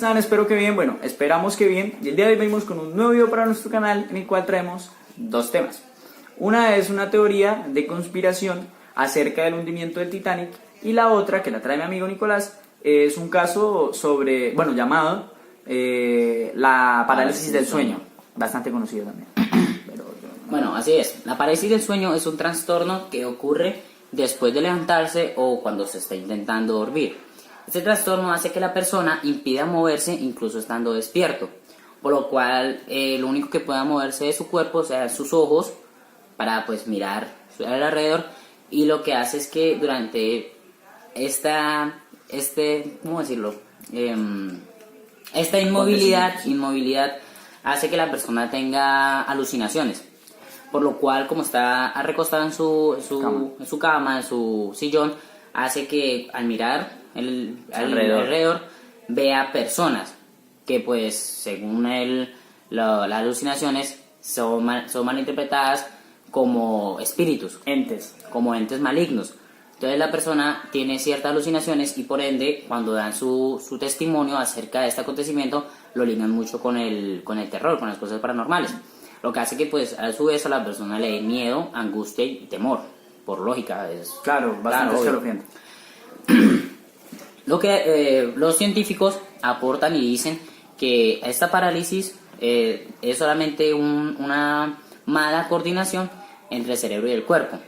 están? Espero que bien, bueno, esperamos que bien. Y el día de hoy venimos con un nuevo video para nuestro canal en el cual traemos dos temas. Una es una teoría de conspiración acerca del hundimiento del Titanic y la otra, que la trae mi amigo Nicolás, es un caso sobre, bueno, llamado la parálisis del sueño, bastante conocido también. Bueno, así es. La parálisis del sueño es un trastorno que ocurre después de levantarse o cuando se está intentando dormir. Este trastorno hace que la persona impida moverse incluso estando despierto, por lo cual lo único que pueda moverse de su cuerpo sean sus ojos para pues mirar alrededor, y lo que hace es que durante ¿cómo decirlo? Esta inmovilidad hace que la persona tenga alucinaciones, por lo cual, como está recostado en su cama, en su sillón, hace que al mirar alrededor vea personas que pues según las alucinaciones son malinterpretadas como espíritus, como entes malignos. Entonces la persona tiene ciertas alucinaciones y por ende cuando dan su testimonio acerca de este acontecimiento lo ligan mucho con el terror, con las cosas paranormales, lo que hace que pues a su vez a la persona le dé miedo, angustia y temor. Por lógica es bastante escalofriante. Lo que los científicos aportan y dicen que esta parálisis es solamente una mala coordinación entre el cerebro y el cuerpo,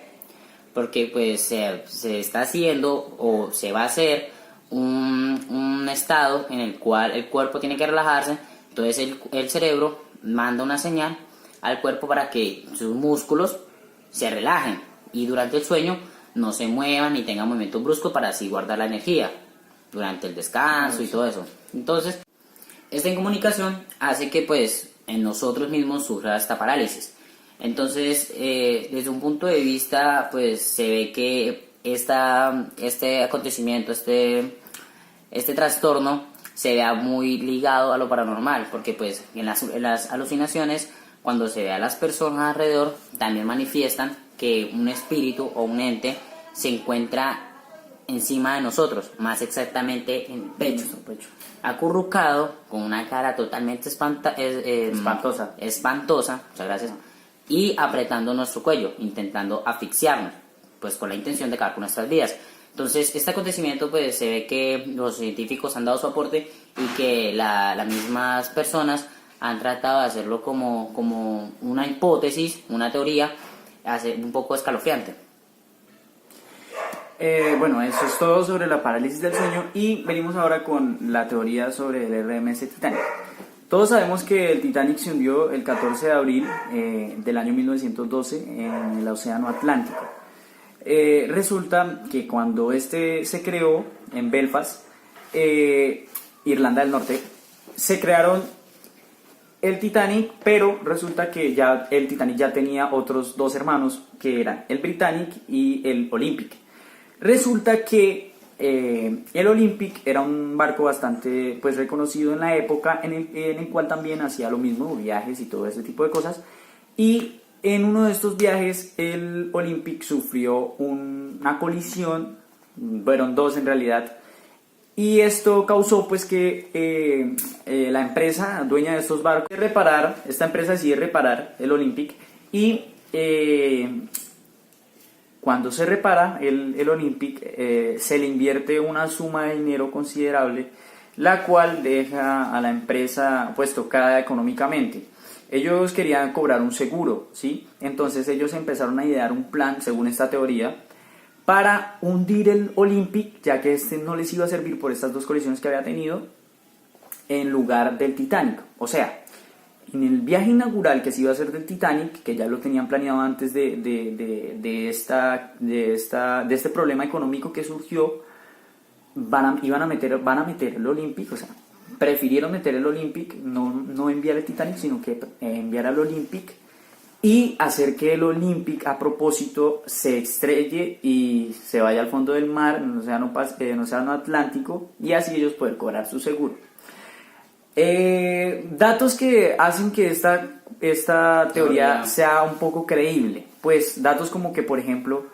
porque pues se está haciendo o se va a hacer un estado en el cual el cuerpo tiene que relajarse. Entonces el cerebro manda una señal al cuerpo para que sus músculos se relajen y durante el sueño no se muevan ni tengan movimientos bruscos, para así guardar la energía durante el descanso y todo eso. Entonces, esta incomunicación hace que pues en nosotros mismos surja esta parálisis. Entonces, desde un punto de vista, pues se ve que este acontecimiento, este trastorno se vea muy ligado a lo paranormal, porque pues en las alucinaciones, cuando se ve a las personas alrededor, también manifiestan que un espíritu o un ente se encuentra encima de nosotros, más exactamente en el pecho, acurrucado, con una cara totalmente espantosa, muchas gracias, y apretando nuestro cuello, intentando asfixiarnos, pues con la intención de acabar con nuestras vidas. Entonces, este acontecimiento pues se ve que los científicos han dado su aporte y que las mismas personas han tratado de hacerlo como una hipótesis, una teoría, hace un poco escalofriante. Bueno, eso es todo sobre la parálisis del sueño y venimos ahora con la teoría sobre el RMS Titanic. Todos sabemos que el Titanic se hundió el 14 de abril del año 1912 en el Océano Atlántico. Resulta que cuando se creó en Belfast, Irlanda del Norte, se crearon el Titanic, pero resulta que ya el Titanic ya tenía otros dos hermanos, que eran el Britannic y el Olympic. Resulta que el Olympic era un barco bastante pues reconocido en la época, en el cual también hacía lo mismo, viajes y todo ese tipo de cosas, y en uno de estos viajes el Olympic sufrió una colisión, fueron dos en realidad, y esto causó pues que la empresa dueña de estos barcos esta empresa decide reparar el Olympic, y cuando se repara el Olympic se le invierte una suma de dinero considerable, la cual deja a la empresa pues tocada económicamente. Ellos querían cobrar un seguro, ¿sí? Entonces ellos empezaron a idear un plan, según esta teoría, para hundir el Olympic, ya que no les iba a servir por estas dos colisiones que había tenido, en lugar del Titanic. O sea, en el viaje inaugural que se iba a hacer del Titanic, que ya lo tenían planeado antes de este problema económico que surgió, van a meter el Olympic. O sea, prefirieron meter el Olympic, no enviar el Titanic, sino que enviar al Olympic y hacer que el Olympic a propósito se estrelle y se vaya al fondo del mar, en el océano Atlántico, y así ellos poder cobrar su seguro. Datos que hacen que esta teoría sea un poco creíble, pues datos como que, por ejemplo,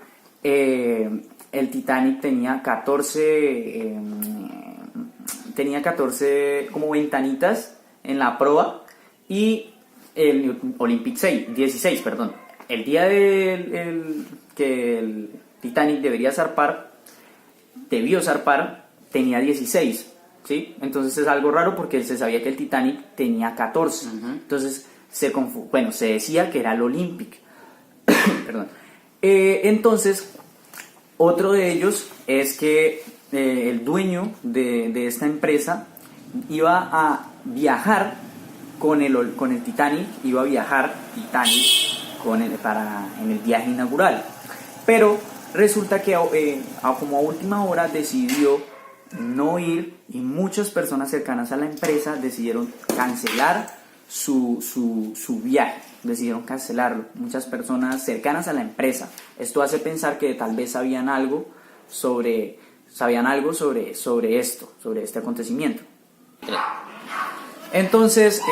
el Titanic tenía tenía 14 como ventanitas en la proa y el Olympic 16, perdón. El día que el Titanic debió zarpar, tenía 16, ¿sí? Entonces es algo raro porque se sabía que el Titanic tenía 14. Entonces se decía que era el Olympic. Perdón. Entonces, otro de ellos es que el dueño de esta empresa iba a viajar con el Titanic, iba a viajar Titanic en el viaje inaugural. Pero resulta que como a última hora decidió no ir y muchas personas cercanas a la empresa decidieron cancelar su viaje, decidieron cancelarlo. Muchas personas cercanas a la empresa. Esto hace pensar que tal vez sabían algo sobre esto, sobre este acontecimiento. Entonces,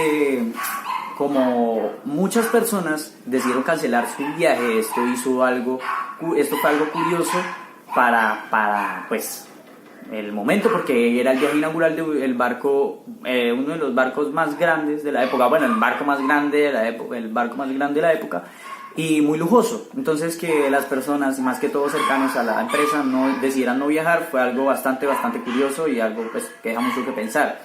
como muchas personas decidieron cancelar su viaje, esto fue algo curioso para pues el momento, porque era el viaje inaugural del barco, uno de los barcos más grandes de la época, bueno, el barco más grande de la época y muy lujoso. Entonces, que las personas, más que todo cercanos a la empresa, decidieran no viajar fue algo bastante curioso y algo pues que deja mucho que pensar.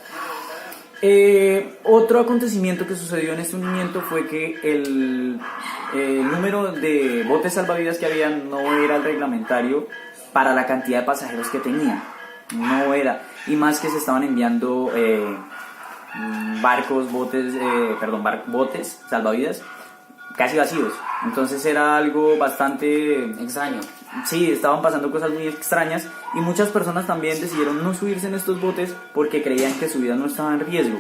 Otro acontecimiento que sucedió en este hundimiento fue que el número de botes salvavidas que había no era el reglamentario para la cantidad de pasajeros que tenía. No era. Y más que se estaban enviando botes salvavidas casi vacíos. Entonces era algo bastante extraño. Sí, estaban pasando cosas muy extrañas y muchas personas también decidieron no subirse en estos botes porque creían que su vida no estaba en riesgo.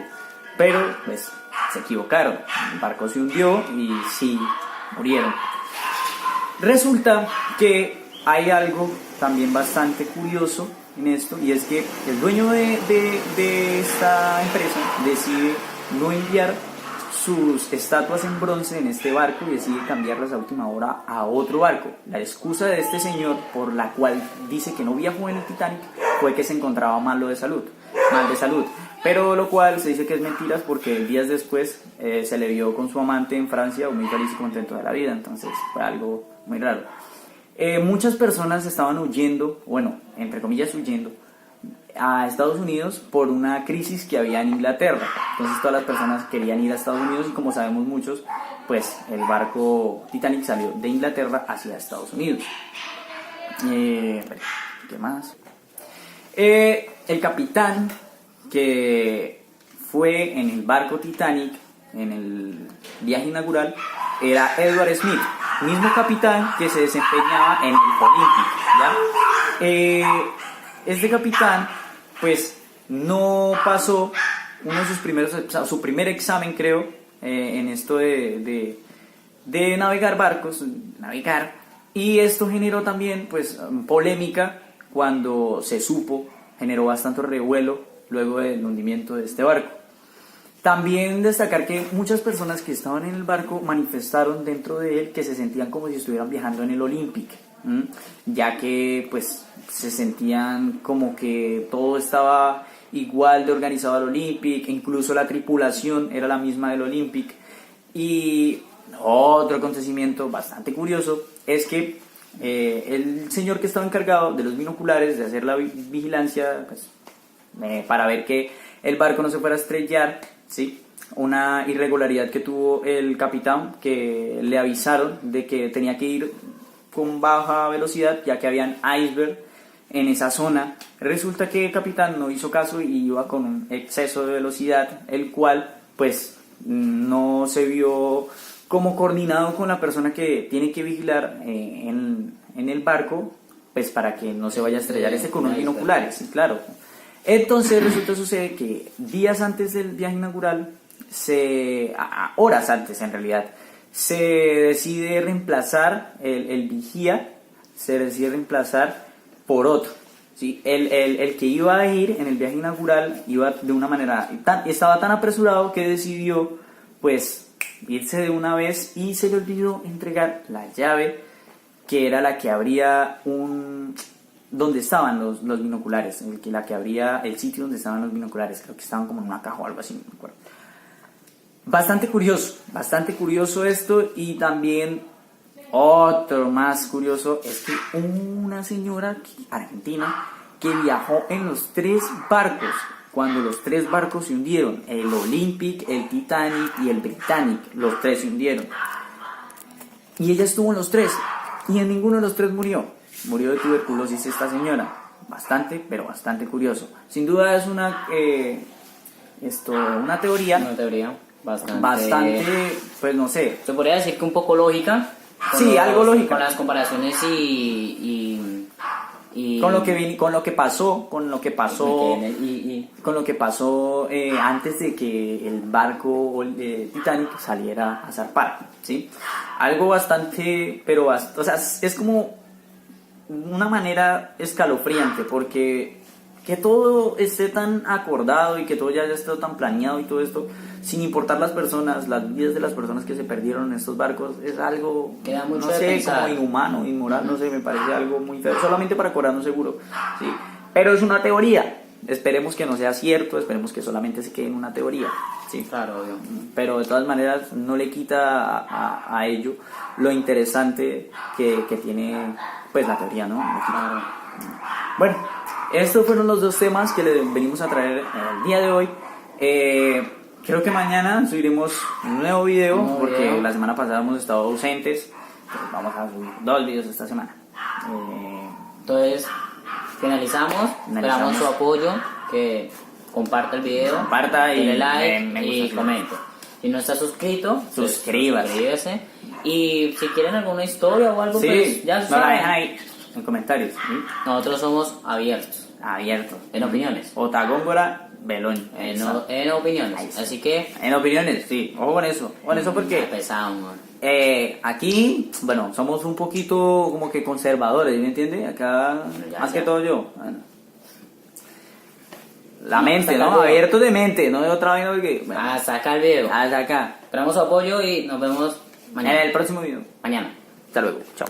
Pero, pues, se equivocaron. El barco se hundió y sí, murieron. Resulta que hay algo también bastante curioso en esto, y es que el dueño de esta empresa decide no enviar sus estatuas en bronce en este barco y decide cambiarlas a última hora a otro barco. La excusa de este señor por la cual dice que no viajó en el Titanic fue que se encontraba mal de salud, pero lo cual se dice que es mentiras porque días después se le vio con su amante en Francia muy feliz y contento de la vida. Entonces fue algo muy raro. Muchas personas estaban huyendo, bueno, entre comillas huyendo, a Estados Unidos por una crisis que había en Inglaterra. Entonces todas las personas querían ir a Estados Unidos y, como sabemos muchos, pues el barco Titanic salió de Inglaterra hacia Estados Unidos. ¿Qué más? El capitán que fue en el barco Titanic en el viaje inaugural era Edward Smith, mismo capitán que se desempeñaba en el Olympic, ¿ya? Este capitán pues no pasó su primer examen, creo, en esto de navegar barcos, y esto generó también pues polémica cuando se supo, generó bastante revuelo luego del hundimiento de este barco. También destacar que muchas personas que estaban en el barco manifestaron dentro de él que se sentían como si estuvieran viajando en el Olympic, ya que pues se sentían como que todo estaba igual de organizado al Olympic, incluso la tripulación era la misma del Olympic. Y otro acontecimiento bastante curioso es que el señor que estaba encargado de los binoculares, de hacer la vigilancia, pues, para ver que el barco no se fuera a estrellar, ¿sí? Una irregularidad que tuvo el capitán, que le avisaron de que tenía que ir con baja velocidad ya que habían iceberg en esa zona. Resulta que el capitán no hizo caso y iba con un exceso de velocidad, el cual pues no se vio como coordinado con la persona que tiene que vigilar en el barco, pues para que no se vaya a estrellar con unos binoculares, sí, claro. Entonces sucede que días antes del viaje inaugural, horas antes en realidad, se decide reemplazar el vigía, se decide reemplazar por otro, ¿sí? El que iba a ir en el viaje inaugural iba de una manera, estaba tan apresurado que decidió pues irse de una vez y se le olvidó entregar la llave que era la que abría donde estaban los binoculares, la que abría el sitio donde estaban los binoculares, creo que estaban como en una caja o algo así, no me acuerdo. Bastante curioso esto. Y también otro más curioso es que una señora argentina que viajó en los 3 barcos, cuando los 3 barcos se hundieron, el Olympic, el Titanic y el Britannic, los 3 se hundieron. Y ella estuvo en los 3 y en ninguno de los 3 murió. Murió de tuberculosis esta señora. Pero bastante curioso. Sin duda es una teoría. Una teoría Bastante, pues no sé. Se podría decir que un poco lógica. Sí, algo lógica. Con las comparaciones y con lo que pasó antes de que el barco Titanic saliera a zarpar, ¿sí? Algo bastante, o sea, es como una manera escalofriante, porque que todo esté tan acordado y que todo ya haya estado tan planeado y todo esto, sin importar las vidas de las personas que se perdieron en estos barcos, es algo, queda mucho no de sé, pensar. como inhumano, inmoral, no sé, me parece algo muy feo, solamente para cobrarnos seguro, ¿sí? Pero es una teoría, esperemos que no sea cierto, esperemos que solamente se quede en una teoría, ¿sí? Claro, obvio. Pero de todas maneras no le quita a ello lo interesante que tiene, pues, la teoría, ¿no? Claro. Bueno, estos fueron los 2 temas que le venimos a traer el día de hoy. Creo que mañana subiremos un nuevo video, porque la semana pasada hemos estado ausentes. Pues vamos a subir 2 videos esta semana. Entonces, finalizamos. Esperamos su apoyo, que comparta el video, comparta y dele like me gusta, y comente. Si no está suscrito, suscríbase. Y si quieren alguna historia o algo, sí, pues ya no la saben. dejan ahí en comentarios, ¿sí? Nosotros somos abiertos en opiniones. Ota Góngora Belón. En opiniones. Así que En opiniones, sí. Ojo con eso. Porque empezamos. aquí, bueno, somos un poquito como que conservadores, ¿me entiende? Acá, más que todo yo. Bueno. La mente, ¿no? Abierto de mente, no de otra vaina que... Bueno, Hasta acá el video. hasta acá. Esperamos su apoyo y nos vemos mañana. En el próximo video. Mañana. Hasta luego. Chao.